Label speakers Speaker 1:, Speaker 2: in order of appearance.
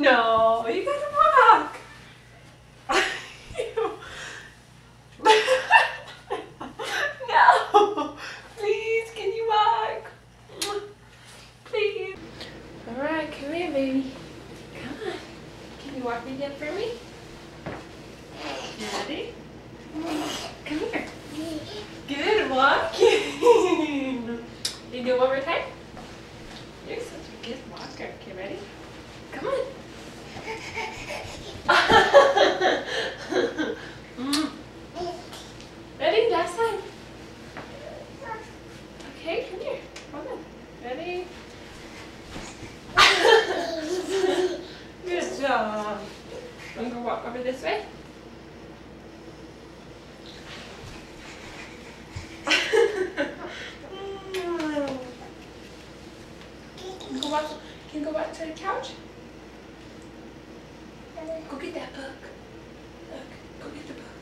Speaker 1: No, you gotta walk. No, please, can you walk? Please. All right, come here, baby. Come on. Can you walk me again for me? Ready? Come here. Good walking. You do it one more time? You're such a good walker. Okay, ready? Come on. Ready? Last time. Okay, come here. Come on. Ready? Good job. Want to go walk over this way? Can you go back to the couch? Go get that book. Look, go get the book.